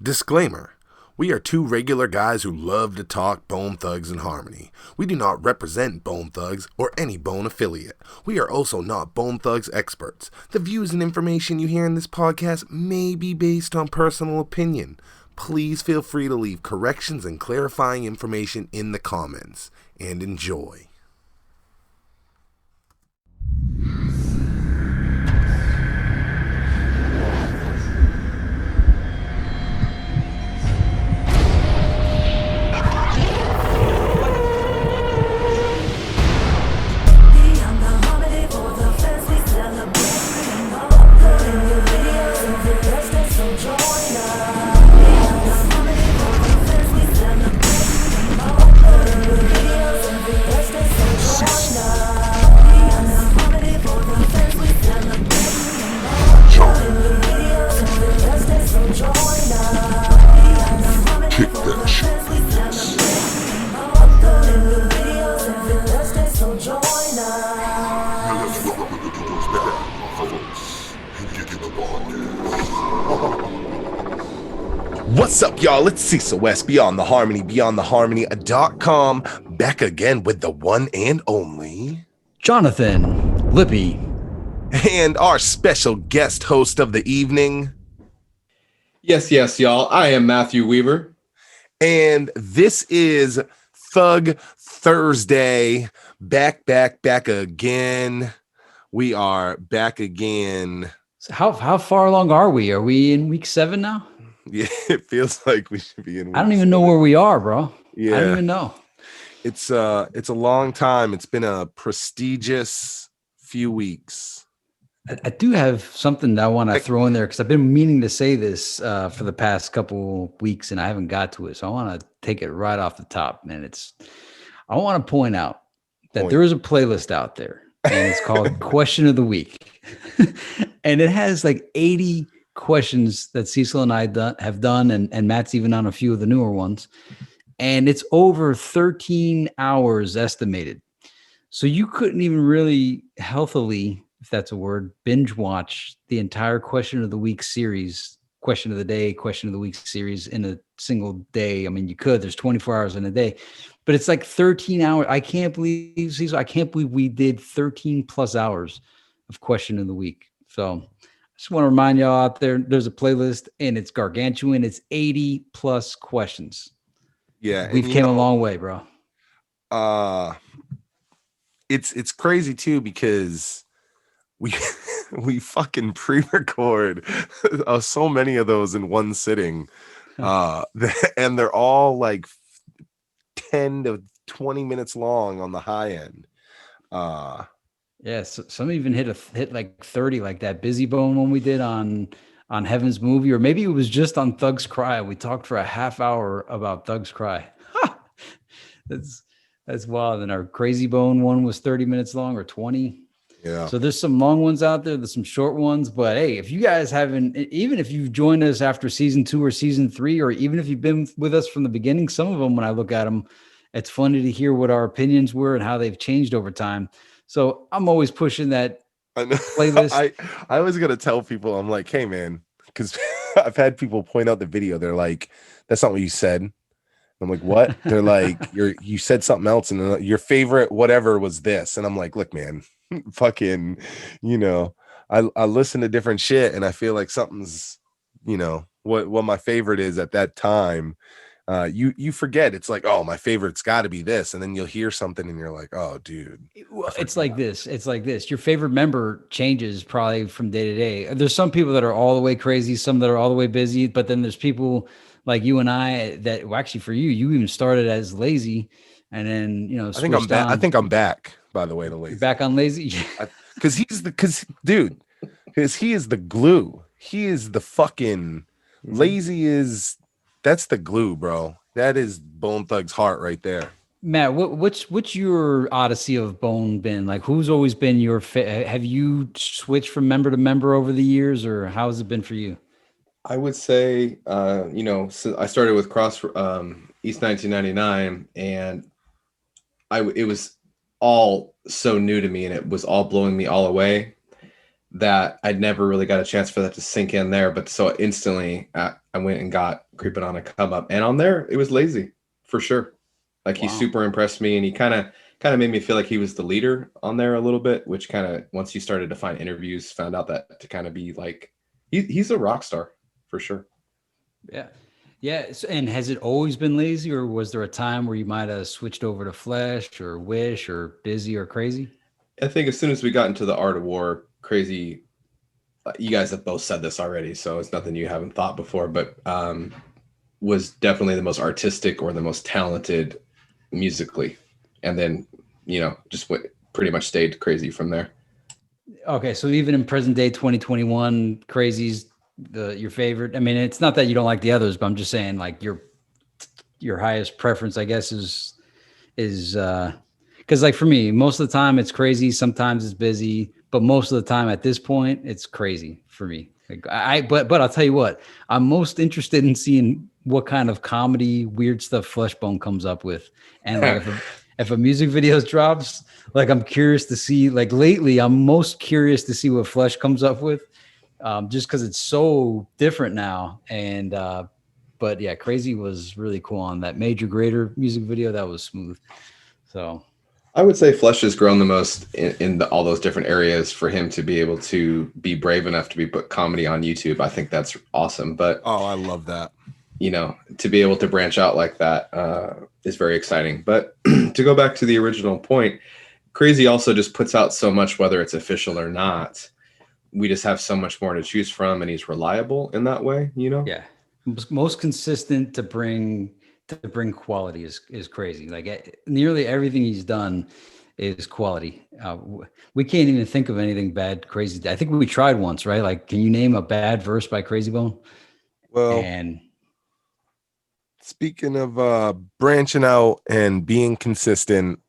Disclaimer. We are two regular guys who love to talk Bone Thugs and Harmony. We do not represent Bone Thugs or any Bone affiliate. We are also not Bone Thugs experts. The views and information you hear in this podcast may be based on personal opinion. Please feel free to leave corrections and clarifying information in the comments. And enjoy. What's up, y'all? It's Cecil West, Beyond the Harmony.com, back again with the one and only Jonathan Lippy, and our special guest host of the evening. Yes, y'all. I am Matthew Weaver. And this is Thug Thursday. Back again. We are back again. So how far along are we? Are we in week 7 now? Yeah, it feels like we should be in week I don't even 7. know where we are, bro. Yeah. I don't even know. It's a long time. It's been a prestigious few weeks. I do have something that I want to throw in there because I've been meaning to say this for the past couple weeks and I haven't got to it. So I want to take it right off the top, man. I want to point out that there is a playlist out there and it's called Question of the Week. And it has like 80 questions that Cecil and I have done, and Matt's even on a few of the newer ones. And it's over 13 hours estimated. So you couldn't even really healthily, if that's a word, binge watch the entire Question of the Week series, Question of the Day, Question of the Week series in a single day. I mean, you could, there's 24 hours in a day, but it's like 13 hours. I can't believe, Cecil, I can't believe we did 13 plus hours of Question of the Week. So I just want to remind y'all out there, there's a playlist and it's gargantuan. It's 80 plus questions. Yeah. We've came a long way, bro. It's crazy too, because we fucking pre-record so many of those in one sitting. And they're all like 10 to 20 minutes long on the high end. Yeah, so some even hit like 30, like that Busy Bone one we did on Heaven's Movie, or maybe it was just on Thugs Cry. We talked for a half hour about Thugs Cry. That's wild. And our Crazy Bone one was 30 minutes long or 20. Yeah. So there's some long ones out there. There's some short ones. But hey, if you guys haven't, even if you've joined us after season 2 or season 3, or even if you've been with us from the beginning, some of them, when I look at them, it's funny to hear what our opinions were and how they've changed over time. So I'm always pushing that playlist. I was going to tell people, I'm like, hey, man, because I've had people point out the video. They're like, that's not what you said. I'm like, what? They're like, you said something else, and your favorite whatever was this. And I'm like, look, man, fucking, I listen to different shit, and I feel like something's, what my favorite is at that time. You forget. It's like, oh, my favorite's got to be this, and then you'll hear something and you're like, oh, dude. It's like this. Your favorite member changes probably from day to day. There's some people that are all the way crazy, some that are all the way busy, but then there's people like you and I that, well, actually for you even started as lazy, and then I think I'm back. I think I'm back. By the way, to lazy. You're back on lazy, because he is the glue. He is the fucking lazy. That's the glue, bro. That is Bone Thug's heart right there. Matt, what's your odyssey of Bone been? Like, who's always been your have you switched from member to member over the years, or how has it been for you? I would say, so I started with East 1999, and it was all so new to me, and it was all blowing me all away that I never really got a chance for that to sink in there. But so instantly, I went and got Creeping on a Come Up, and on there it was Lazy for sure. Like he Wow. super impressed me, and he kind of made me feel like he was the leader on there a little bit. Which kind of once you started to find interviews, found out that to kind of be like he's a rock star for sure. Yeah. Yeah. And has it always been Lazy, or was there a time where you might have switched over to Flesh or Wish or Busy or Crazy? I think as soon as we got into the Art of War, Crazy, you guys have both said this already, so it's nothing you haven't thought before, but was definitely the most artistic or the most talented musically. And then, just pretty much stayed Crazy from there. Okay. So even in present day 2021, Crazy's your favorite. I mean, it's not that you don't like the others, but I'm just saying like your highest preference, I guess, is because like for me, most of the time it's Crazy, sometimes it's Busy, but most of the time at this point it's Crazy for me. Like but I'll tell you what, I'm most interested in seeing what kind of comedy weird stuff Fleshbone comes up with. And like if a music video drops, like I'm curious to see, like lately I'm most curious to see what Flesh comes up with, just because it's so different now. And but yeah, Crazy was really cool on that Major Greater music video. That was smooth. So I would say Flesh has grown the most in all those different areas for him to be able to be brave enough to be put comedy on YouTube. I think that's awesome. But Oh, I love that. to be able to branch out like that is very exciting. But to go back to the original point, Crazy also just puts out so much, whether it's official or not. We just have so much more to choose from, and he's reliable in that way. yeah, most consistent to bring quality is Crazy. Like nearly everything he's done is quality. We can't even think of anything bad Crazy. I think we tried once, right? Like, can you name a bad verse by Crazy Bone? Well, And speaking of branching out and being consistent,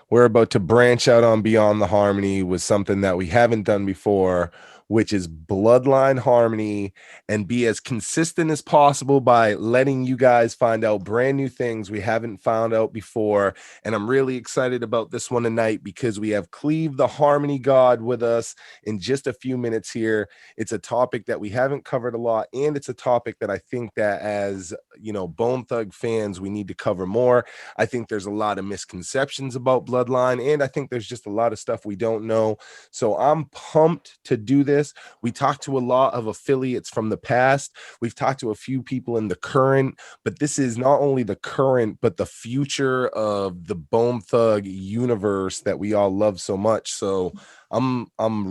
we're about to branch out on Beyond the Harmony with something that we haven't done before, which is Bloodline Harmony, and be as consistent as possible by letting you guys find out brand new things we haven't found out before. And I'm really excited about this one tonight because we have Cleve, the Harmony God, with us in just a few minutes here. It's a topic that we haven't covered a lot, and it's a topic that I think that as Bone Thug fans, we need to cover more. I think there's a lot of misconceptions about Bloodline, and I think there's just a lot of stuff we don't know. So I'm pumped to do this. We talked to a lot of affiliates from the past. We've talked to a few people in the current, but this is not only the current, but the future of the Bone Thug universe that we all love so much. So I'm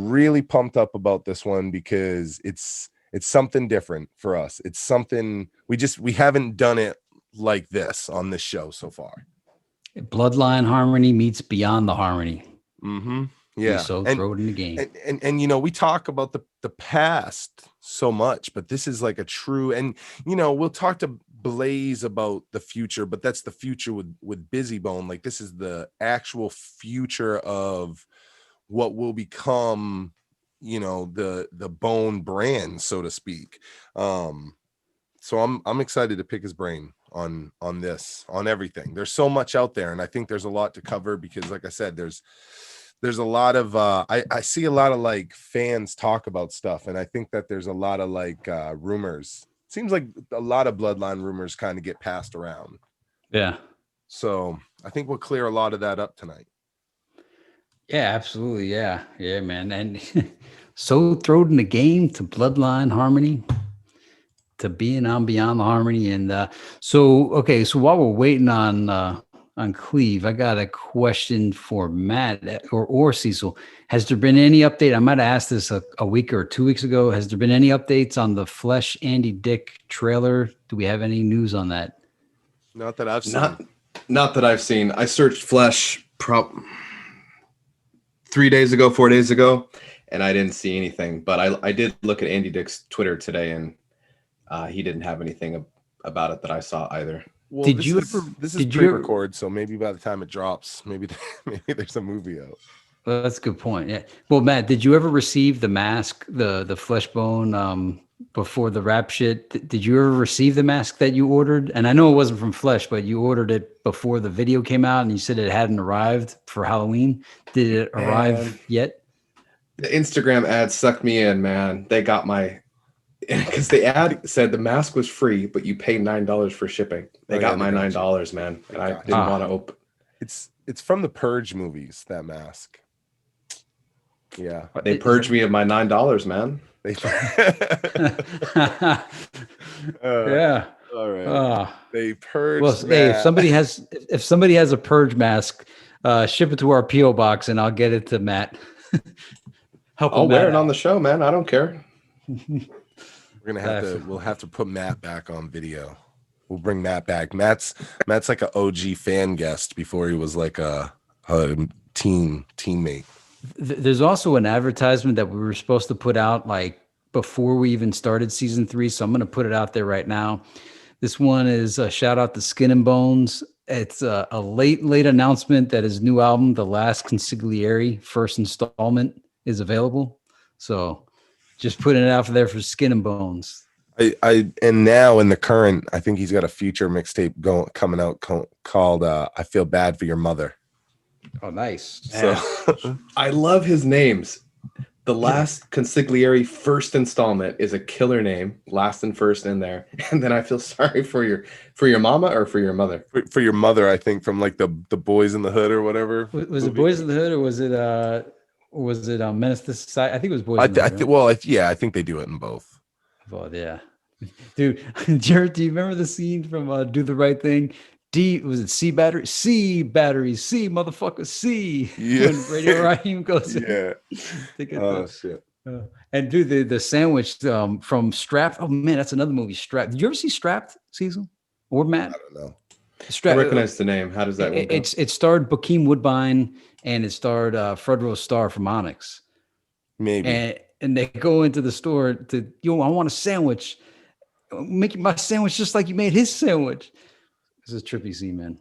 really pumped up about this one because it's something different for us. It's something we haven't done it like this on this show so far. Bloodline Harmony meets Beyond the Harmony. Mm-hmm. You Yeah. so throw it in the game. And we talk about the past so much, but this is like a true, and we'll talk to Blaze about the future, but that's the future with Busy Bone. Like this is the actual future of what will become the Bone brand, so to speak. So I'm excited to pick his brain on this, on everything. There's so much out there, and I think there's a lot to cover because, like I said, there's a lot of I see a lot of like fans talk about stuff, and I think that there's a lot of like rumors. Seems like a lot of Bloodline rumors kind of get passed around. Yeah. So I think we'll clear a lot of that up tonight. Yeah, absolutely. Yeah. Yeah, man. And so throw it in the game to Bloodline Harmony, to being on Beyond the Harmony. And so while we're waiting on Cleve, I got a question for Matt or Cecil. Has there been any update? I might have asked this a week or 2 weeks ago. Has there been any updates on the Flesh Andy Dick trailer? Do we have any news on that? Not that I've seen. Not that I've seen. I searched Flesh 3 days ago, 4 days ago, and I didn't see anything. But I did look at Andy Dick's Twitter today, and he didn't have anything about it that I saw either. Well, this is pre-record, so maybe by the time it drops, maybe there's a movie out. Well, that's a good point. Yeah. Well, Matt, did you ever receive the mask, the Fleshbone, before the rap shit? Did you ever receive the mask that you ordered? And I know it wasn't from Flesh, but you ordered it before the video came out, and you said it hadn't arrived for Halloween. Did it arrive yet? The Instagram ad sucked me in, man. They got my because the ad said the mask was free, but you pay $9 for shipping. They Oh yeah, got they my got you. $9, man, They and I got you. didn't want to open. It's from the Purge movies, that mask. Yeah. They purged me of my $9, man. They Yeah. all right. Uh, They well, purged hey, Matt. if somebody has a purge mask, ship it to our PO box and I'll get it to Matt. Help I'll him wear Matt it on out. the show, man. I don't care. We'll have to put Matt back on video. We'll bring Matt back. Matt's like an OG fan guest before he was like a teammate. There's also an advertisement that we were supposed to put out like before we even started season 3. So I'm going to put it out there right now. This one is a shout out to Skin and Bones. It's a late announcement that his new album, The Last Consigliere, first installment, is available. So just putting it out there for Skin and Bones. And now in the current, I think he's got a future mixtape coming out called "I Feel Bad for Your Mother." Oh, nice. So I love his names. The Last Consigliere first installment is a killer name, last and first in there. And then I feel sorry for your mama or for your mother. For your mother, I think, from like the Boys in the Hood or whatever. Was it Boys in the Hood or was it Menace to Society? I think it was Boys in the Hood. Yeah, I think they do it in both. Oh yeah, dude. Jared, do you remember the scene from Do the Right Thing? Was it C battery? C battery, C motherfucker, C. Yeah. When Radio Raheem goes Yeah. to get Oh shit. and dude, the sandwich from Strapped. Oh man, that's another movie. Strapped. Did you ever see Strapped, Cecil or Matt? I don't know. I recognize the name. How does that one go? It starred Bokeem Woodbine and it starred Fredro Starr from Onyx. Maybe. And they go into the store to, I want a sandwich. Make my sandwich just like you made his sandwich. This is a trippy scene, man.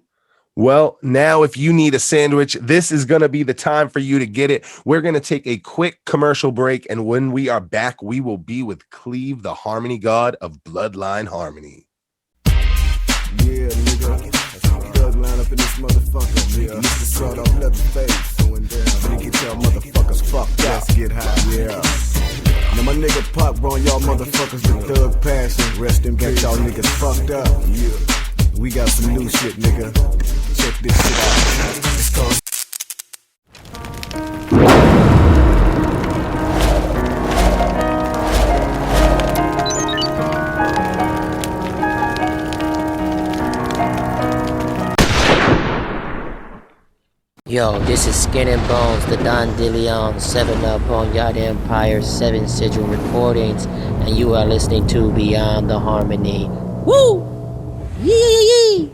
Well, now if you need a sandwich, this is going to be the time for you to get it. We're going to take a quick commercial break. And when we are back, we will be with Cleve, the harmony god of Bloodline Harmony. Yeah, nigga. Thug line up in this motherfucker. Yeah. Used to sort off leather face. Going down. Nigga, get y'all motherfuckers fucked up. Let's get high. Yeah. Now my nigga Pop run y'all motherfuckers with thug passion. Rest in peace. Got y'all niggas fucked up. Yeah. We got some new shit, nigga. Check this shit out. It's called Yo, this is Skin and Bones, the Don DeLeon, 7-Up on Yacht Empire, 7 Sigil Recordings, and you are listening to Beyond the Harmony. Woo! Yee!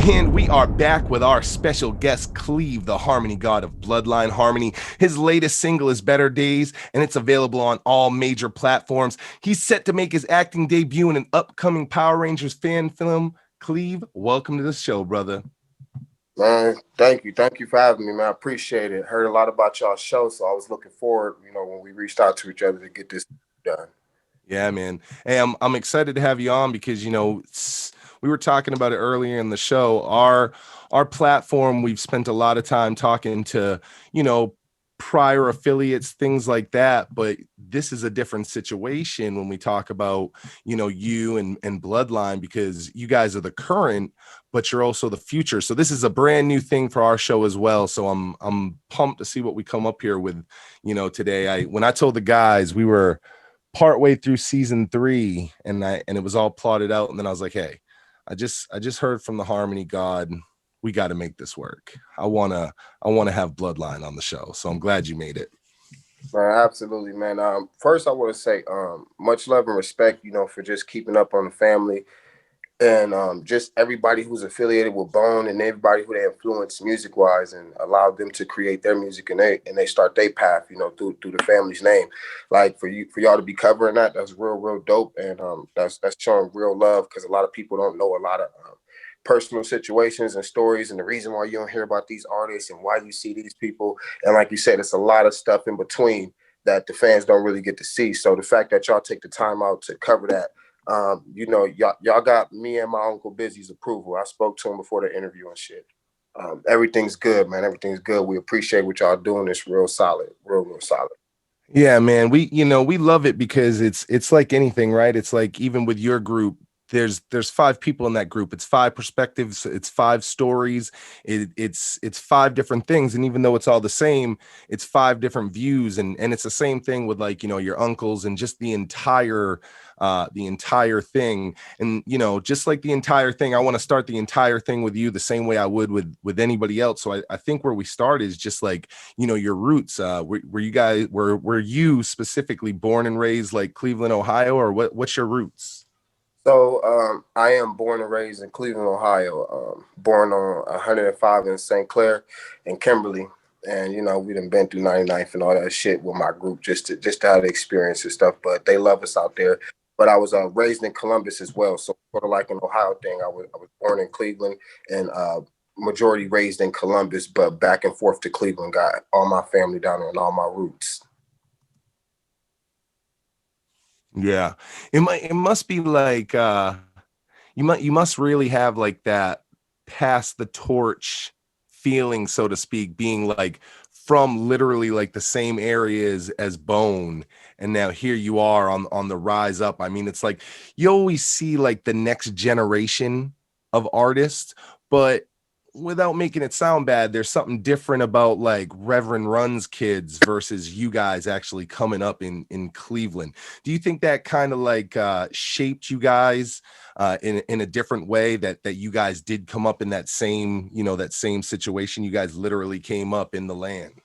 And we are back with our special guest, Cleve, the harmony god of Bloodline Harmony. His latest single is Better Days, and it's available on all major platforms. He's set to make his acting debut in an upcoming Power Rangers fan film. Cleve, welcome to the show, brother. Man, thank you for having me, man. I appreciate it. Heard a lot about y'all's show, so I was looking forward, when we reached out to each other to get this done. Yeah, man. Hey, I'm excited to have you on because we were talking about it earlier in the show. Our platform, we've spent a lot of time talking to prior affiliates, things like that, but this is a different situation when we talk about you and Bloodline, because you guys are the current, but you're also the future. So this is a brand new thing for our show as well. So I'm pumped to see what we come up here with today. When I told the guys we were partway through season 3 and it was all plotted out, and then I was like, hey, I just heard from the harmony god, we got to make this work. I want to have Bloodline on the show. So I'm glad you made it. Absolutely, man. First I want to say much love and respect, for just keeping up on the family and just everybody who's affiliated with Bone and everybody who they influence music wise and allowed them to create their music and they start their path, through the family's name. Like for y'all to be covering that's real dope, and that's showing real love, because a lot of people don't know a lot of personal situations and stories and the reason why you don't hear about these artists and why you see these people. And like you said, it's a lot of stuff in between that the fans don't really get to see. So the fact that y'all take the time out to cover that, y'all got me and my Uncle Bizzy's approval. I spoke to him before the interview and shit. Everything's good, man. Everything's good. We appreciate what y'all doing. It's real solid, real solid. Yeah, man. We love it because it's like anything, right? It's like even with your group, there's five people in that group. It's five perspectives, it's five stories, it's five different things. And even though it's all the same, it's five different views. And it's the same thing with like, your uncles and just the entire thing. And just like the entire thing, I want to start the entire thing with you the same way I would with anybody else. So I think where we start is just like your roots. Were you guys were you specifically born and raised like Cleveland, Ohio, or what's your roots? So I am born and raised in Cleveland, Ohio. Born on 105 in St. Clair and Kimberly. And we done been through 99th and all that shit with my group just to have the experience and stuff. But they love us out there. But I was raised in Columbus as well, so sort of like an Ohio thing. I was born in Cleveland and majority raised in Columbus, but back and forth to Cleveland. Got all my family down there and all my roots. Yeah, it must be like you must really have like that pass the torch feeling, so to speak, being like from literally like the same areas as Bone, and now here you are on the rise up. I mean, it's like you always see like the next generation of artists, but without making it sound bad, there's something different about like Reverend Run's kids versus you guys actually coming up in Cleveland. Do you think that kind of like shaped you guys in a different way, that you guys did come up in that same situation? You guys literally came up in the land.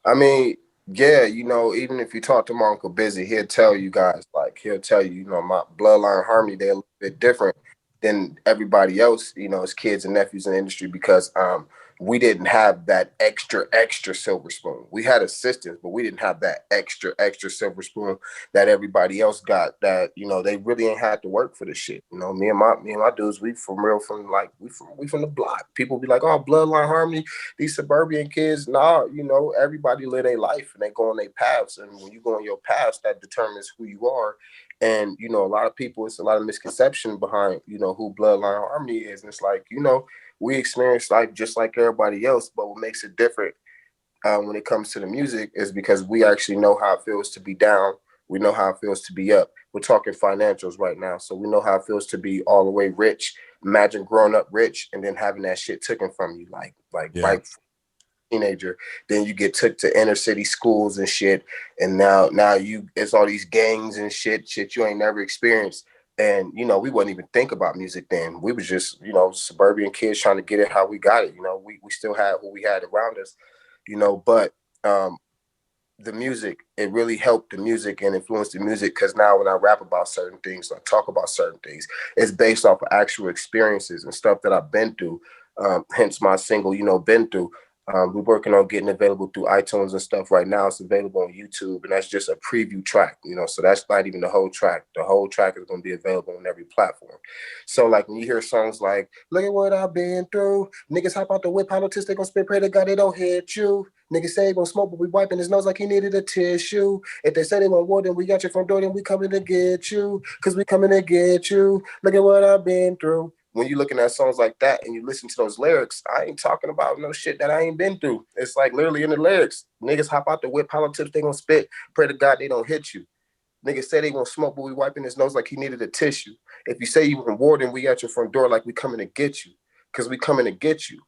I mean, yeah, even if you talk to my Uncle Busy, he'll tell you guys, like, he'll tell you, my bloodline harmony, they're a little bit different than everybody else, his kids and nephews in the industry because we didn't have that extra silver spoon. We had assistance, but we didn't have that extra silver spoon that everybody else got that, they really ain't had to work for the shit. Me and my dudes, we from real from like we from the block. People be like, oh, bloodline harmony, these suburban kids, nah, everybody live their life and they go on their paths. And when you go on your paths, that determines who you are. And, a lot of people, it's a lot of misconception behind, who Bloodline Harmony is. And it's like, we experience life just like everybody else, but what makes it different when it comes to the music is because we actually know how it feels to be down. We know how it feels to be up. We're talking financials right now. So we know how it feels to be all the way rich. Imagine growing up rich and then having that shit taken from you, like Yeah. right teenager, then you get took to inner city schools and shit, and now you it's all these gangs and shit you ain't never experienced. And we wouldn't even think about music then. We was just suburban kids trying to get it how we got it. We still had who we had around us, but um the music, it really helped the music and influenced the music because now when I rap about certain things, I talk about certain things, it's based off of actual experiences and stuff that I've been through. Hence my single, Been Through. We're working on getting available through iTunes and stuff right now. It's available on YouTube, and that's just a preview track, so that's not even the whole track. The whole track is going to be available on every platform. So, like, when you hear songs like, look at what I've been through, niggas hop out the whip, politics, they gonna spit, pray to God they don't hit you. Niggas say he gonna smoke, but we wiping his nose like he needed a tissue. If they say they want war, then we got your front door, then we coming to get you. Cause we coming to get you. Look at what I've been through. When you looking at songs like that and you listen to those lyrics, I ain't talking about no shit that I ain't been through. It's like literally in the lyrics. Niggas hop out the whip, politics, they gonna spit. Pray to God they don't hit you. Niggas say they gonna smoke, but we wiping his nose like he needed a tissue. If you say you want war, then we at your front door like we coming to get you. Cause we coming to get you.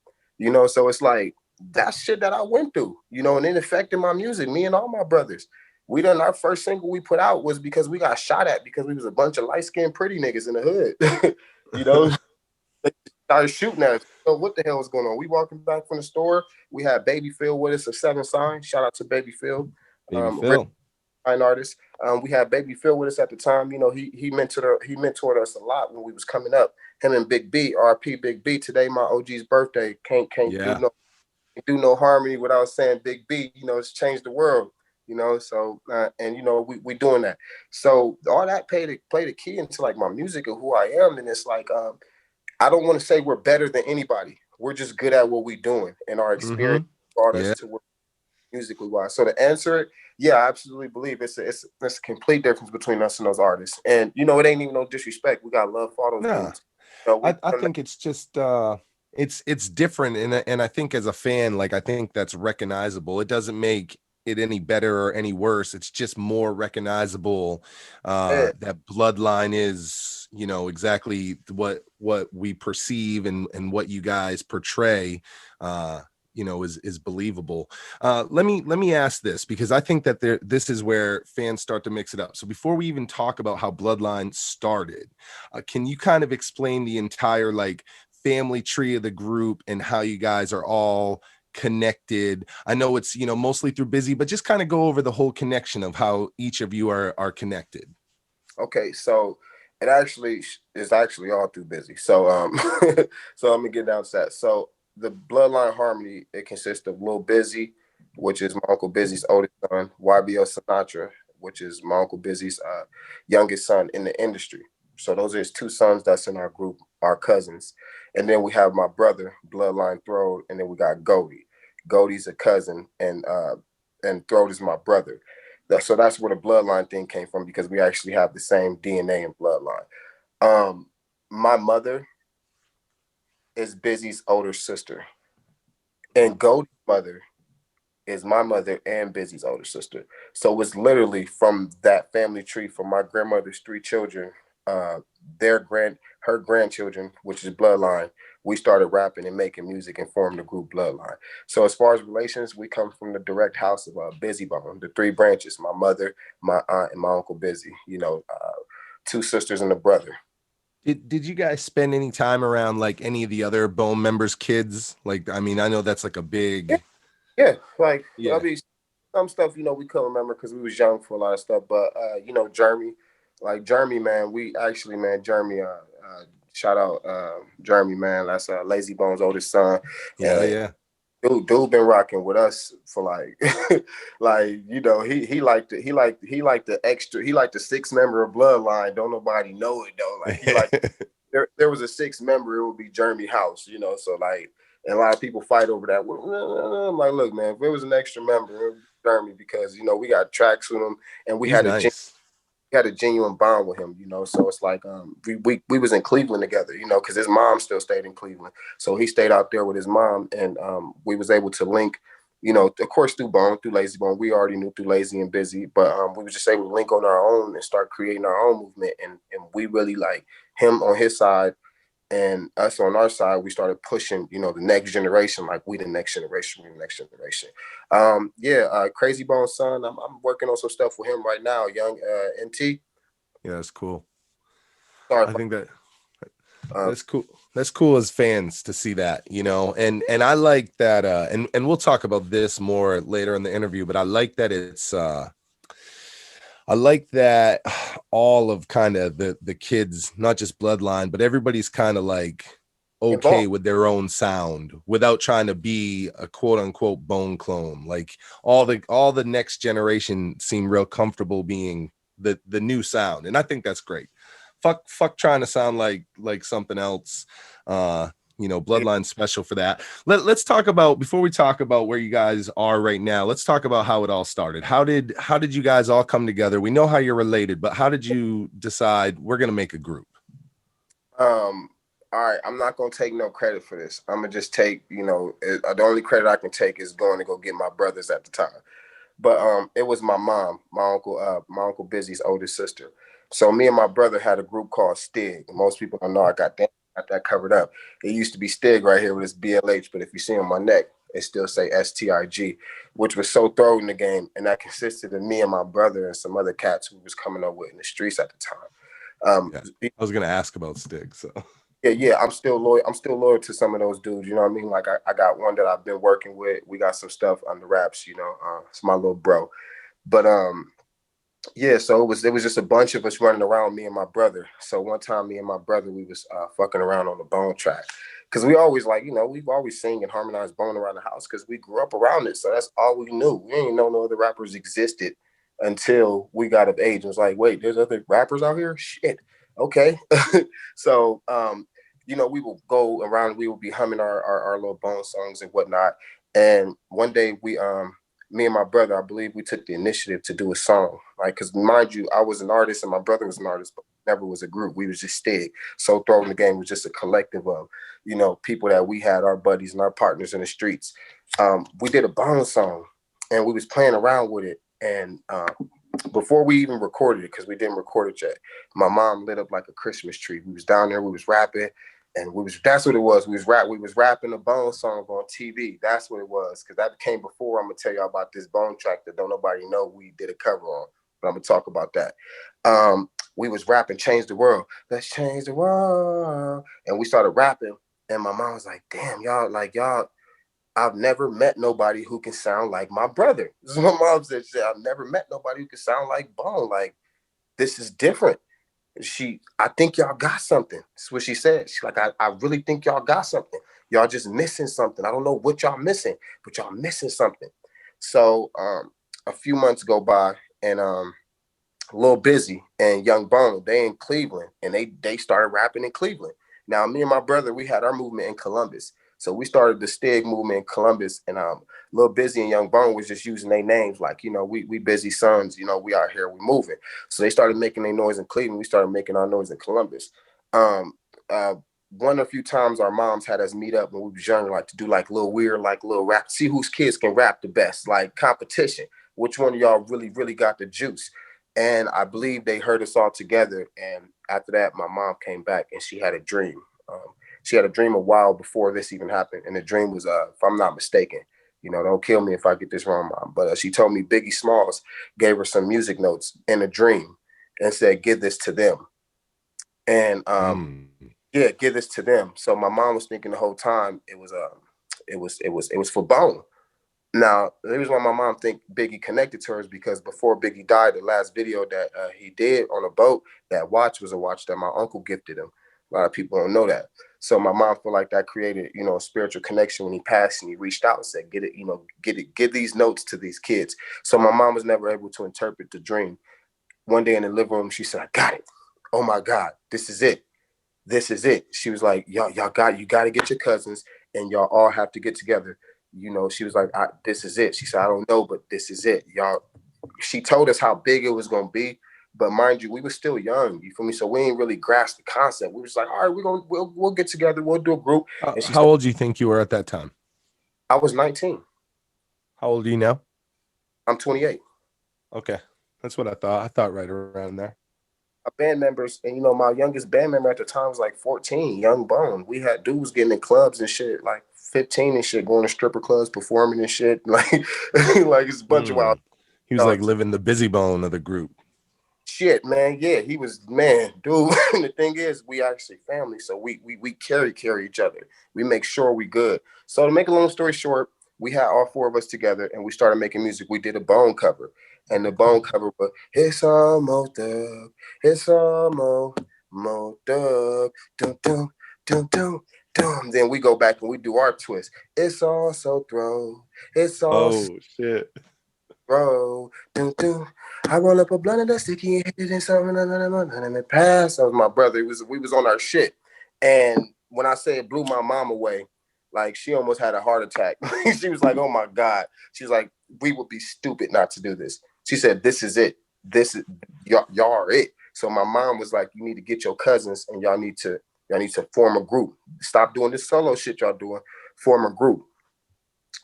So it's like that's shit that I went through, and it affected my music, me and all my brothers. Our first single we put out was because we got shot at because we was a bunch of light-skinned pretty niggas in the hood. you know, they started shooting at us. So what the hell was going on? We walking back from the store. We had Baby Phil with us, a 7 sign. Shout out to Baby Phil. Baby Real Phil. fine artist. We had Baby Phil with us at the time. He mentored us a lot when we was coming up. Him and Big B, RP Big B. Today my OG's birthday. Can't Yeah. do no harmony without saying Big B. It's changed the world. So and we doing that. So all that played a key into like my music and who I am. And it's like I don't want to say we're better than anybody. We're just good at what we're doing, and our Mm-hmm. experience brought us Yeah. to where musically wise. So to answer it, yeah, I absolutely believe it's a complete difference between us and those artists. And it ain't even no disrespect. We got love for all those Nah. dudes. So we I think it's just it's different, and I think as a fan, like I think that's recognizable. It doesn't make it any better or any worse. It's just more recognizable Yeah. that Bloodline is, you know, exactly what we perceive and what you guys portray. You know, is believable. Let me ask this, because I think that this is where fans start to mix it up. So before we even talk about how Bloodline started, can you kind of explain the entire like family tree of the group and how you guys are all connected? I know it's, you know, mostly through Bizzy, but just kind of go over the whole connection of how each of you are connected. Okay, so it actually is actually all too busy. So so I'm gonna get down to that. So the Bloodline Harmony, it consists of Lil Bizzy, which is my Uncle Bizzy's oldest son, YBO Sinatra, which is my Uncle Bizzy's youngest son in the industry. So those are his two sons that's in our group, our cousins. And then we have my brother, Bloodline Throde, and then we got Goldie. Goldie's a cousin, and Throde is my brother. So that's where the bloodline thing came from, because we actually have the same DNA and bloodline. Um, my mother is Busy's older sister, and Goldie's mother is my mother and Busy's older sister. So it's literally from that family tree, from my grandmother's three children, uh, her grandchildren, which is bloodline. We started rapping and making music and formed the group Bloodline. So as far as relations, we come from the direct house of Busy Bone, the three branches: my mother, my aunt, and my Uncle Busy. You know, two sisters and a brother. Did you guys spend any time around like any of the other Bone members' kids? Like, I mean, I know that's like a Yeah, big, yeah. Like I yeah, mean, some stuff, you know, we couldn't remember because we was young for a lot of stuff. But you know, Jeremy, man, we actually, man, Jeremy, shout out, Jeremy, man. That's Lazy Bones' oldest son, yeah, and yeah. dude been rocking with us for like, like, you know, he liked the six member of Bloodline. Don't nobody know it though. Like he like there was a six member, it would be Jeremy House, you know. So like, and a lot of people fight over that. Well, I'm like, look, man, if it was an extra member, it would be Jeremy, because you know we got tracks with him, and He's nice. we had a genuine bond with him, you know. So it's like we was in Cleveland together, you know, because his mom still stayed in Cleveland, so he stayed out there with his mom, and we was able to link. You know, of course, through Lazy Bone, we already knew through Lazy and Busy, but we was just able to link on our own and start creating our own movement, and we really like him on his side and us on our side. We started pushing, you know, the next generation, like we the next generation, we the next generation. Crazy Bone son, I'm working on some stuff with him right now, young NT. Yeah, that's cool. Sorry, I think that uh, that's cool. That's cool as fans to see that, you know, and I like that, and we'll talk about this more later in the interview, but I like that I like that all of kind of the kids, not just Bloodline, but everybody's kind of like okay involved. with their own sound without trying to be a quote unquote Bone clone. Like all the next generation seem real comfortable being the new sound, and I think that's great. Fuck trying to sound like something else. You know, Bloodline's special for that. Let's talk about, before we talk about where you guys are right now, let's talk about how it all started. How did you guys all come together? We know how you're related, but how did you decide we're gonna make a group? All right, I'm not gonna take no credit for this. I'm gonna just take, you know, the only credit I can take is going to go get my brothers at the time. But it was my mom, my uncle Busy's oldest sister. So me and my brother had a group called STIG. Most people don't know I got that covered up. It used to be STIG right here with this BLH, but if you see on my neck, it still say STIG, which was so thrown in the game, and that consisted of me and my brother and some other cats who was coming up with in the streets at the time. Yeah, I was gonna ask about Stig, so Yeah, I'm still loyal. I'm still loyal to some of those dudes. You know what I mean? Like I got one that I've been working with. We got some stuff on the wraps. You know, it's my little bro. But yeah. So it was just a bunch of us running around, me and my brother. So one time, me and my brother, we was fucking around on the Bone track, because we always, like, you know, we've always sing and harmonized Bone around the house because we grew up around it. So that's all we knew. We didn't know no other rappers existed until we got of age. It was like, wait, there's other rappers out here. Shit. Okay. So you know, we will go around, we will be humming our little Bone songs and whatnot. And one day me and my brother, I believe we took the initiative to do a song. Like, because mind you, I was an artist and my brother was an artist, but never was a group. We was just STIG. So Throwing the Game was just a collective of, you know, people that we had, our buddies and our partners in the streets. We did a Bone song. and we was playing around with it. And before we even recorded it, because we didn't record it yet, my mom lit up like a Christmas tree. We was down there, we was rapping, and that's what it was. We was rapping a Bone song on TV. That's what it was. Because that came before. I'm gonna tell y'all about this Bone track that don't nobody know we did a cover on. But I'm gonna talk about that. We was rapping Change the World. Let's change the world. And we started rapping. And my mom was like, damn, y'all, I've never met nobody who can sound like my brother. This is what my mom said. She said, I've never met nobody who can sound like Bone. Like, this is different. I think y'all got something. That's what she said. She's like, I really think y'all got something. Y'all just missing something. I don't know what y'all missing, but y'all missing something. So a few months go by, and Lil Bizzy and Young Bone, they in Cleveland, and they started rapping in Cleveland. Now, me and my brother, we had our movement in Columbus. So we started the STIG movement in Columbus, and Lil Bizzy and Young Bone was just using their names, like, we busy sons, we out here, we moving. So they started making their noise in Cleveland. We started making our noise in Columbus. One or a few times our moms had us meet up when we was younger, like to do like little weird, like little rap, see whose kids can rap the best, like competition. Which one of y'all really, really got the juice? And I believe they heard us all together. And after that, my mom came back and she had a dream. She had a dream a while before this even happened. And the dream was, if I'm not mistaken, don't kill me if I get this wrong, Mom. But she told me Biggie Smalls gave her some music notes in a dream and said, give this to them. And yeah, give this to them. So my mom was thinking the whole time it was for Bone. Now, the reason why my mom think Biggie connected to her is because before Biggie died, the last video that he did on a boat, that watch was a watch that my uncle gifted him. A lot of people don't know that. So my mom felt like that created, a spiritual connection when he passed, and he reached out and said, give these notes to these kids. So my mom was never able to interpret the dream. One day in the living room, she said, I got it. Oh my God, this is it. This is it. She was like, you got to get your cousins, and y'all all have to get together. She was like, this is it. She said, I don't know, but this is it. Y'all, she told us how big it was going to be. But mind you, we were still young. You feel me? So we ain't really grasped the concept. We was like, all right, we'll get together. We'll do a group. And How old do you think you were at that time? I was 19. How old are you now? I'm 28. Okay. That's what I thought. I thought right around there. My band members, and my youngest band member at the time was like 14, Young Bone. We had dudes getting in clubs and shit, like 15 and shit, going to stripper clubs, performing and shit. Like, like it's a bunch of wild. He was like living the busy bone of the group. Shit, man. Yeah, he was, man, dude. And the thing is, we actually family, so we carry each other. We make sure we good. So to make a long story short, we had all four of us together, and we started making music. We did a Bone cover, and the Bone cover was "It's Almost Dub, It's Almost Dub, dum dum dum dum dum." Then we go back and we do our twist. It's all so throw. It's all shit. bro. Dum dum. I roll up a blunt of that sticky and hit it in something and it passed. That was my brother. We was on our shit. And when I say it blew my mom away, like she almost had a heart attack. She was like, oh my God. She's like, we would be stupid not to do this. She said, this is it. This is y'all are it. So my mom was like, you need to get your cousins and y'all need to form a group. Stop doing this solo shit y'all doing. Form a group.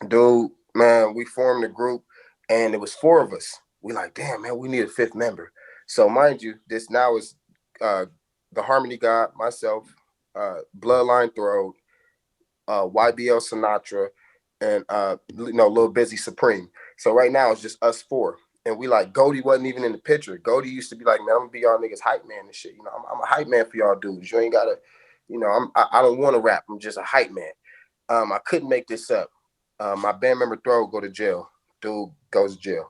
Dude, man, we formed a group and it was four of us. We like, damn, man, we need a fifth member. So mind you, this now is the Harmony God, myself, Bloodline Throat, YBL Sinatra, and Lil Bizzy Supreme. So right now it's just us four. And we like, Goldie wasn't even in the picture. Goldie used to be like, man, I'm gonna be y'all niggas hype man and shit. I'm a hype man for y'all dudes. You ain't gotta, I don't want to rap. I'm just a hype man. I couldn't make this up. My band member Throw go to jail. Dude goes to jail.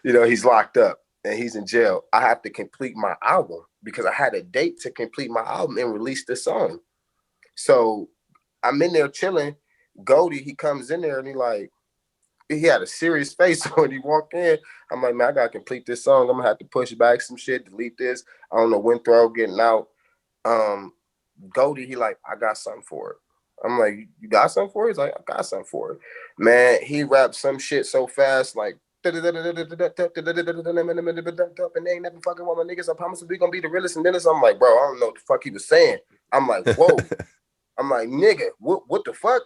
He's locked up and he's in jail. I have to complete my album because I had a date to complete my album and release the song. So I'm in there chilling. Goldie, he comes in there and he had a serious face when he walked in. I'm like, man, I gotta complete this song. I'm gonna have to push back some shit, delete this. I don't know when Throw getting out. Goldie, he like, I got something for it. I'm like, you got something for it? He's like, I got something for it. Man, he rapped some shit so fast, like, and they ain't never fucking with my niggas. I promise we gonna be the realest. And then I'm like, bro, I don't know what the fuck he was saying. I'm like, whoa. I'm like, nigga, what the fuck?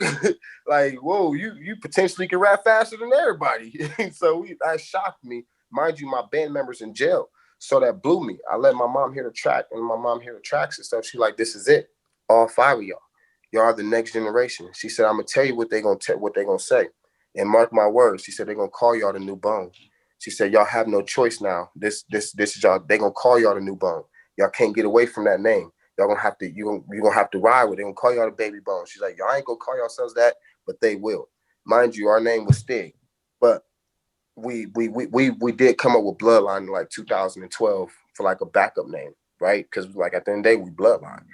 Like, whoa, you potentially can rap faster than everybody. So that shocked me. Mind you, my band members in jail. So that blew me. I let my mom hear the track, and my mom hear the tracks and stuff. She like, this is it. All 5 of y'all. Y'all are the next generation. She said, I'm gonna tell you what they gonna say. And mark my words, she said they're gonna call y'all the new bone. She said, y'all have no choice now. This is y'all, they gonna call y'all the new bone. Y'all can't get away from that name. Y'all gonna have to, you gonna have to ride with it. They're gonna call y'all the baby bone. She's like, y'all ain't gonna call yourselves that, but they will. Mind you, our name was STIG. But we did come up with Bloodline in like 2012 for like a backup name, right? Because like at the end of the day, we Bloodline.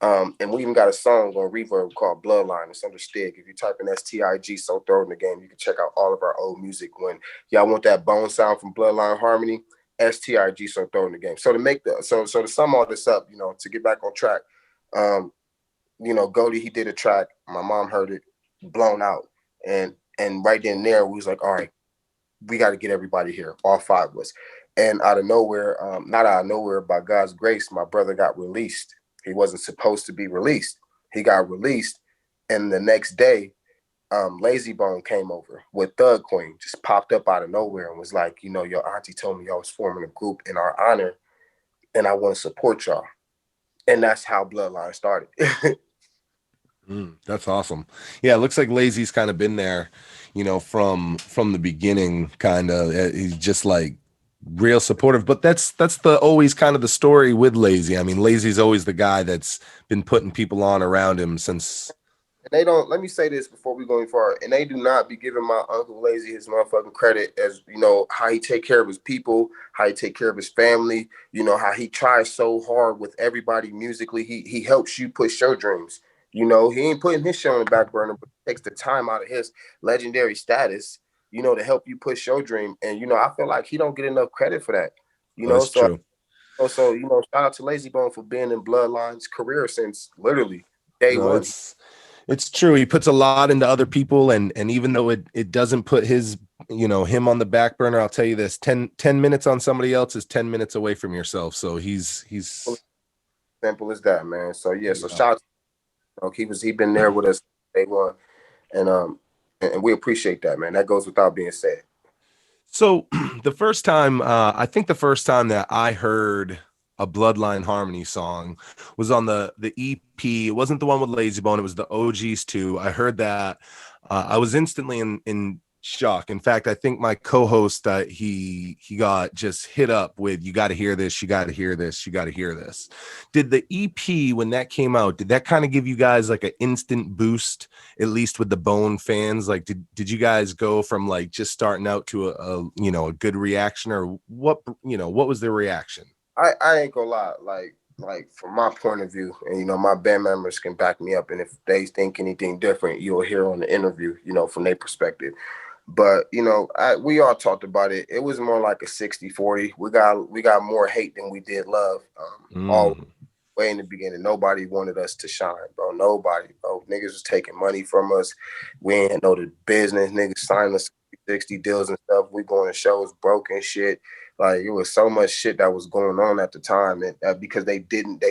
And we even got a song on Reverb called Bloodline. It's under STIG. If you type in s.t.i.g, so throw in the game, you can check out all of our old music. When y'all want that bone sound from Bloodline Harmony, s.t.i.g, so throw in the game. So to make the so to sum all this up, to get back on track, Goldie, he did a track. My mom heard it, blown out, and right then and there, we was like, all right, we got to get everybody here, all 5 of us. And out of nowhere, not out of nowhere, by God's grace, my brother got released. He wasn't supposed to be released. He got released, and the next day, Lazy Bone came over with Thug Queen, just popped up out of nowhere and was like, your auntie told me y'all was forming a group in our honor, and I want to support y'all. And that's how Bloodline started. That's awesome. Yeah, it looks like Lazy's kind of been there, from the beginning. Kind of, he's just like real supportive. But that's the always kind of the story with Lazy. I mean, Lazy's always the guy that's been putting people on around him since. And they don't, let me say this before we go any far, and they do not be giving my Uncle Lazy his motherfucking credit as, how he take care of his people, how he take care of his family, how he tries so hard with everybody musically. He helps you push your dreams. He ain't putting his shit on the back burner, but takes the time out of his legendary status, to help you push your dream. And, I feel like he don't get enough credit for that, That's so true. also, shout out to Lazy Bone for being in Bloodline's career since literally day No, one. it's true. He puts a lot into other people, and even though it doesn't put him on the back burner, I'll tell you this: 10 minutes on somebody else is 10 minutes away from yourself. So he's Simple as that, man. So yeah, so yeah. shout out to he been there with us day one, and we appreciate that, man. That goes without being said. So the first time, I think the first time that I heard a Bloodline Harmony song was on the EP. It wasn't the one with Lazy Bone. It was the OGs too. I heard that. I was instantly in shock. In fact, I think my co-host, he got just hit up with, "You got to hear this. You got to hear this. You got to hear this." Did the EP, when that came out, did that kind of give you guys like an instant boost, at least with the Bone fans? Like, did you guys go from like just starting out to a good reaction, or what was the reaction? I ain't gonna lie, like from my point of view, and my band members can back me up, and if they think anything different, you'll hear on the interview, from their perspective. But we all talked about it. It was more like a 60-40. We got more hate than we did love. All way in the beginning, nobody wanted us to shine, bro. Nobody, bro. Niggas was taking money from us. We ain't know the business. Niggas signed us 60 deals and stuff. We going to shows broke and shit. Like it was so much shit that was going on at the time, and because they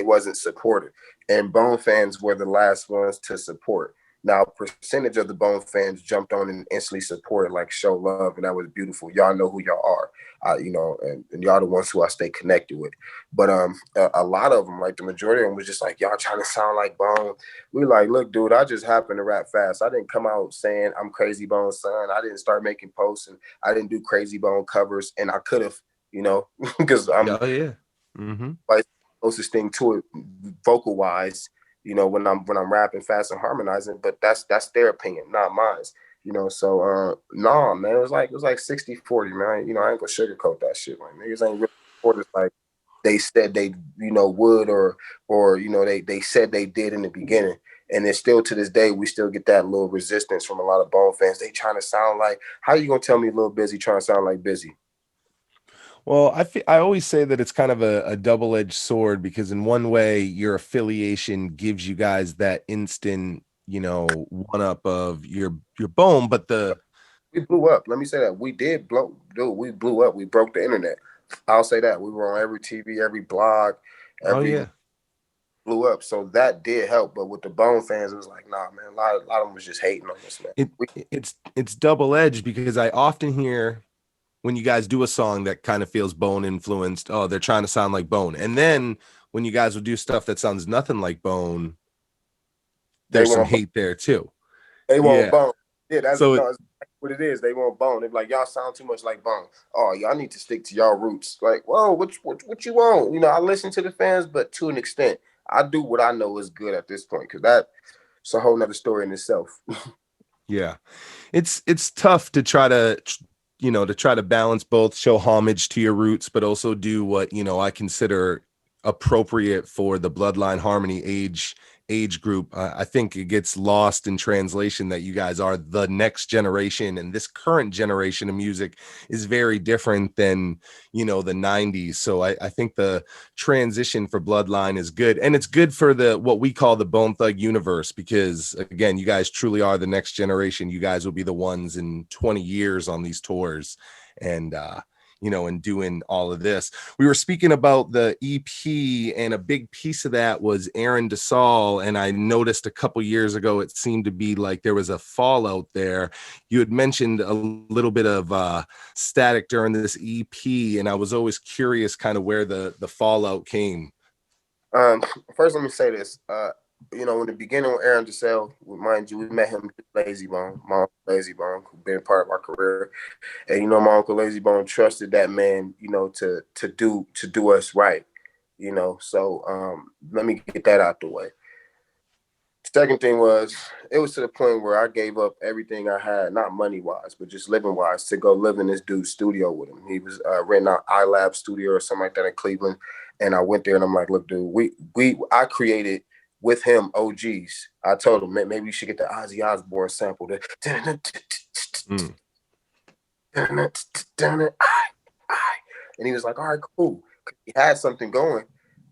wasn't supported. And Bone fans were the last ones to support. Now, percentage of the Bone fans jumped on and instantly supported, like show love, and that was beautiful. Y'all know who y'all are, and y'all the ones who I stay connected with. But a lot of them, like the majority of them, was just like, y'all trying to sound like Bone. We like, look, dude, I just happened to rap fast. I didn't come out saying I'm Crazy Bone's son. I didn't start making posts, and I didn't do Crazy Bone covers, and I could have, because I'm Yeah. Mm-hmm. like closest thing to it, vocal wise. When I'm rapping fast and harmonizing, but that's their opinion, not mine. So nah, man, it was like 60-40, man. I ain't gonna sugarcoat that shit. Like niggas ain't really supporters like they said they would, or they said they did in the beginning. And then still to this day, we still get that little resistance from a lot of Bone fans. They trying to sound like, how you gonna tell me Lil Bizzy trying to sound like Busy? Well, I always say that it's kind of a double-edged sword, because in one way your affiliation gives you guys that instant, one up of your Bone, but We blew up. Let me say that. We did blow, dude. We blew up. We broke the internet. I'll say that. We were on every TV, every blog, oh every yeah. blew up. So that did help. But with the Bone fans, it was like, nah, man, a lot of them was just hating on us, man. It's double edged because I often hear when you guys do a song that kind of feels Bone influenced, oh, they're trying to sound like Bone. And then when you guys will do stuff that sounds nothing like Bone, They there's some want hate there too. they want Yeah. Bone. Yeah, that's So no, it's what it is. They want Bone. They're like, y'all sound too much like Bone. Oh, y'all need to stick to y'all roots. Like, whoa, what you want? You know, I listen to the fans, but to an extent, I do what I know is good at this point because that's a whole nother story in itself. yeah, it's tough to try to try to balance both, show homage to your roots, but also do what I consider appropriate for the Bloodline Harmony age group. I think it gets lost in translation that you guys are the next generation, and this current generation of music is very different than the 90s. So I think the transition for Bloodline is good, and it's good for the what we call the Bone Thug universe, because again, you guys truly are the next generation. You guys will be the ones in 20 years on these tours, and and doing all of this. We were speaking about the EP, and a big piece of that was Aaron DeSalle. And I noticed a couple years ago, it seemed to be like there was a fallout there. You had mentioned a little bit of static during this EP, and I was always curious kind of where the fallout came. Um, First, let me say this. In the beginning with Aaron DeSalle, mind you, we met him Lazy Bone, my uncle Lazy Bone, who been part of our career. And my uncle Lazy Bone trusted that man, to do us right. So let me get that out the way. Second thing was, it was to the point where I gave up everything I had, not money wise, but just living wise, to go live in this dude's studio with him. He was renting out iLab studio or something like that in Cleveland, and I went there and I'm like, look, dude, I created with him OGs. I told him, maybe you should get the Ozzy Osbourne sample. Mm. And he was like, all right, cool. He had something going,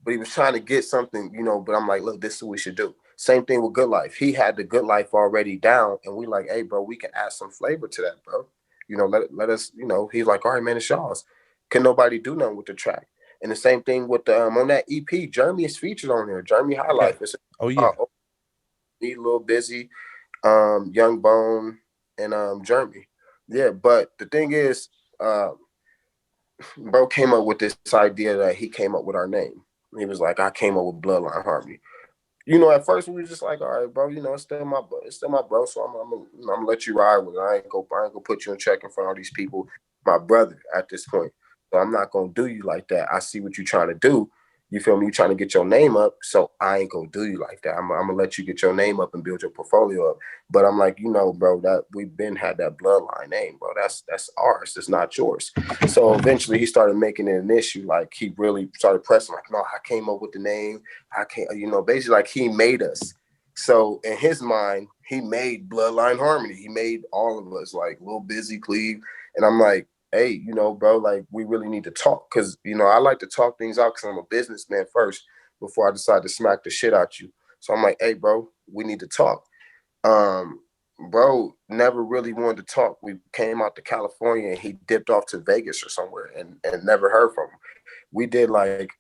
but he was trying to get something, but I'm like, look, this is what we should do. Same thing with Good Life. He had the Good Life already down, and we like, hey, bro, we can add some flavor to that, bro. Let us, he's like, all right, man, it's y'all's. Can nobody do nothing with the track? And the same thing with the on that EP, Jeremy is featured on there. Jeremy High Okay. Life. It's Oh yeah. Lil Bizzy, Young Bone, and Jeremy. Yeah, but the thing is, bro came up with this idea that he came up with our name. He was like, I came up with Bloodline Harmony. At first we were just like, all right, bro, it's still my bro, so I'm gonna let you ride with it. I ain't gonna put you in check in front of all these people, my brother at this point. So I'm not gonna do you like that. I see what you're trying to do. You feel me? You trying to get your name up, so I ain't gonna do you like that. I'm gonna let you get your name up and build your portfolio up. But I'm like, bro, that we've been had that Bloodline name, bro. That's ours. It's not yours. So eventually he started making it an issue. Like he really started pressing, like, no, I came up with the name. I can't, basically like he made us. So in his mind, he made Bloodline Harmony. He made all of us, like Lil Bizzy, Cleve. And I'm like, hey, bro, like we really need to talk. Cause I like to talk things out because I'm a businessman first before I decide to smack the shit out you. So I'm like, hey, bro, we need to talk. Bro never really wanted to talk. We came out to California and he dipped off to Vegas or somewhere and never heard from him. We did like,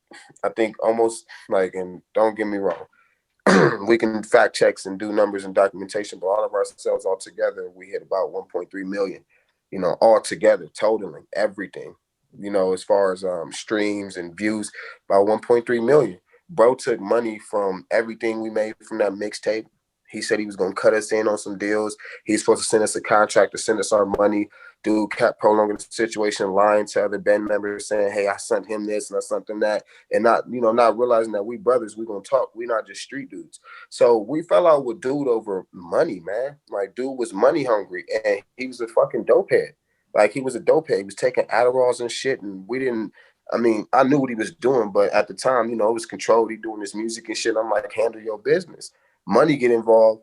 I think almost like, and don't get me wrong, we can fact checks and do numbers and documentation, but all of ourselves all together, we hit about 1.3 million, all together, totaling everything, as far as streams and views, about 1.3 million. Bro took money from everything we made from that mixtape. He said he was going to cut us in on some deals. He's supposed to send us a contract to send us our money. Dude kept prolonging the situation, lying to other band members, saying, hey, I sent him this and I sent him that. And not realizing that we brothers, we going to talk. We're not just street dudes. So we fell out with dude over money, man. Like, dude was money hungry and he was a fucking dope head. Like, he was a dope head. He was taking Adderalls and shit. And I knew what he was doing, but at the time, it was controlled. He doing his music and shit. I'm like, handle your business. Money get involved,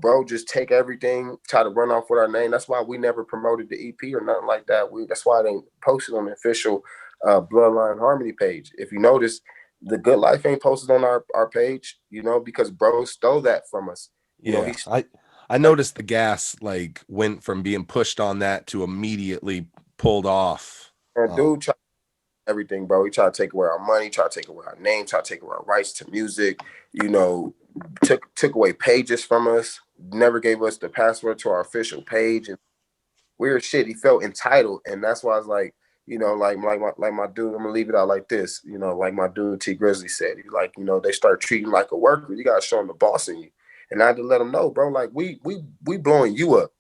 bro, just take everything, try to run off with our name. That's why we never promoted the EP or nothing like that. That's why they posted on the official Bloodline Harmony page. If you notice, the Good Life ain't posted on our page, because bro stole that from us. Yeah, I noticed the gas like went from being pushed on that to immediately pulled off. And dude everything, bro. He tried to take away our money, tried to take away our name, tried to take away our rights to music. You know, took away pages from us. Never gave us the password to our official page and weird shit. He felt entitled, and that's why I was like, you know, like my dude. I'm gonna leave it out like this. You know, like my dude T Grizzly said. He like, you know, they start treating like a worker. You gotta show them the boss in you, and I had to let them know, bro. Like we blowing you up.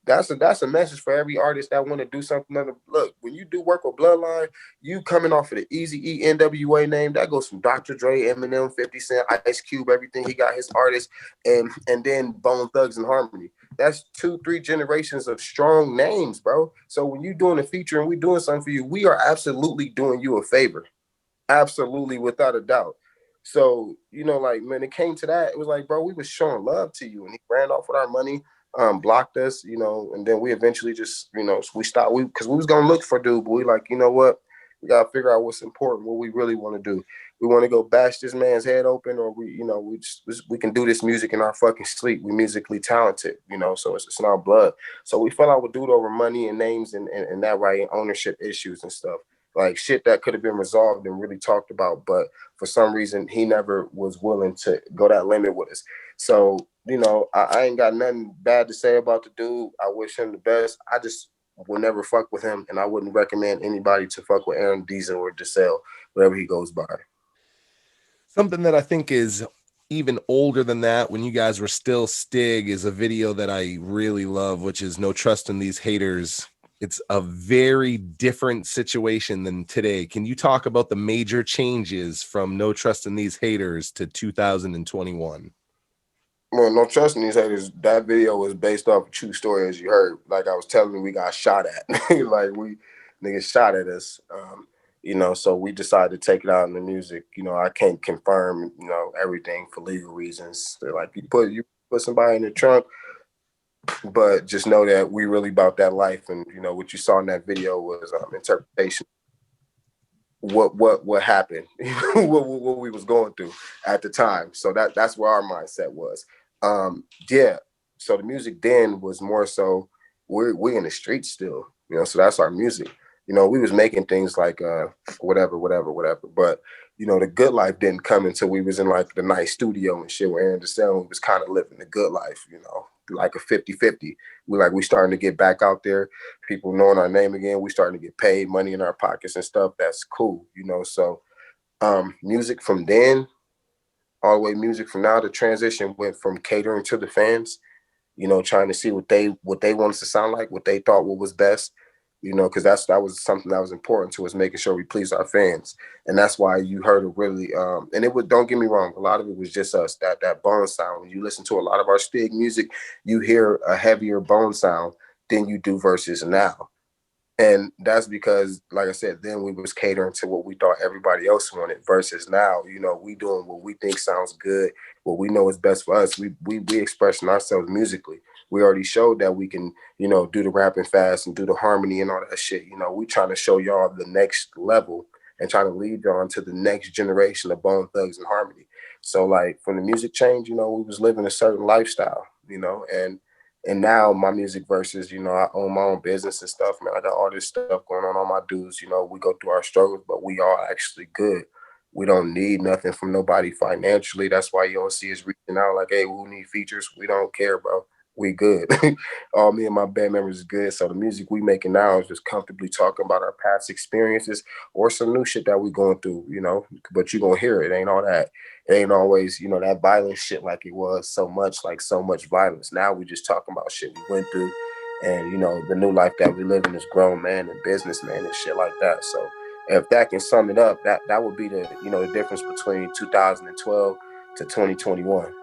That's a message for every artist that want to do something. Look, when you do work with Bloodline, you coming off of the Easy E NWA name that goes from Dr. Dre, Eminem, 50 Cent, Ice Cube, everything. He got his artists, and then Bone Thugs and Harmony. That's 2-3 generations of strong names, bro. So when you doing a feature and we doing something for you, we are absolutely doing you a favor. Absolutely, without a doubt. So, you know, like when it came to that, it was like, bro, we was showing love to you. And he ran off with our money, blocked us, you know, and then we eventually just, you know, we stopped because we was gonna look for dude, but we like, you know what? We gotta figure out what's important, what we really want to do. We want to go bash this man's head open, or we, you know, we can do this music in our fucking sleep. We musically talented, you know, so it's in our blood. So we fell out with dude over money and names and that right, and ownership issues and stuff like shit that could have been resolved and really talked about, but for some reason he never was willing to go that limit with us. So, you know, I ain't got nothing bad to say about the dude. I wish him the best. I just will never fuck with him, and I wouldn't recommend anybody to fuck with Aaron Diesel or DeSalle, wherever he goes by. Something that I think is even older than that, when you guys were still STIG, is a video that I really love, which is No Trust in These Haters. It's a very different situation than today. Can you talk about the major changes from No Trust in These Haters to 2021? Well, No Trust in These Haters, that video was based off a true story, as you heard. Like I was telling you, we got shot at. Like we niggas shot at us. You know, so we decided to take it out in the music. You know, I can't confirm, you know, everything for legal reasons. They're like you put somebody in the trunk, but just know that we really about that life. And you know, what you saw in that video was interpretation what happened, what we was going through at the time. So that's where our mindset was. Yeah. So the music then was more so we're in the streets still, you know. So that's our music. You know, we was making things like whatever. But you know, the good life didn't come until we was in like the nice studio and shit where Aaron DeSalle was kind of living the good life, you know, like a 50-50. We starting to get back out there, people knowing our name again. We starting to get paid, money in our pockets and stuff. That's cool, you know. So music from then all the way music from now, the transition went from catering to the fans, you know, trying to see what they want us to sound like, what they thought what was best, you know, because that was something that was important to us, making sure we please our fans. And that's why you heard it really and it was, don't get me wrong, a lot of it was just us, that bone sound. When you listen to a lot of our STIG music, you hear a heavier bone sound than you do versus now. And that's because, like I said, then we was catering to what we thought everybody else wanted versus now, you know, we doing what we think sounds good, what we know is best for us. We expressing ourselves musically. We already showed that we can, you know, do the rapping fast and do the harmony and all that shit. You know, we trying to show y'all the next level and trying to lead y'all into the next generation of Bone Thugs and Harmony. So like from the music change, you know, we was living a certain lifestyle, you know, and now my music versus, you know, I own my own business and stuff, man. I got all this stuff going on my dudes. You know, we go through our struggles, but we are actually good. We don't need nothing from nobody financially. That's why you don't see us reaching out like, hey, who need features? We don't care, bro. We good. All me and my band members is good. So the music we making now is just comfortably talking about our past experiences or some new shit that we going through, you know. But you gonna hear it. Ain't all that. It ain't always, you know, that violent shit like it was so much, like so much violence. Now we just talking about shit we went through and, you know, the new life that we live in as grown man and businessman and shit like that. So if that can sum it up, that would be the, you know, the difference between 2012 to 2021.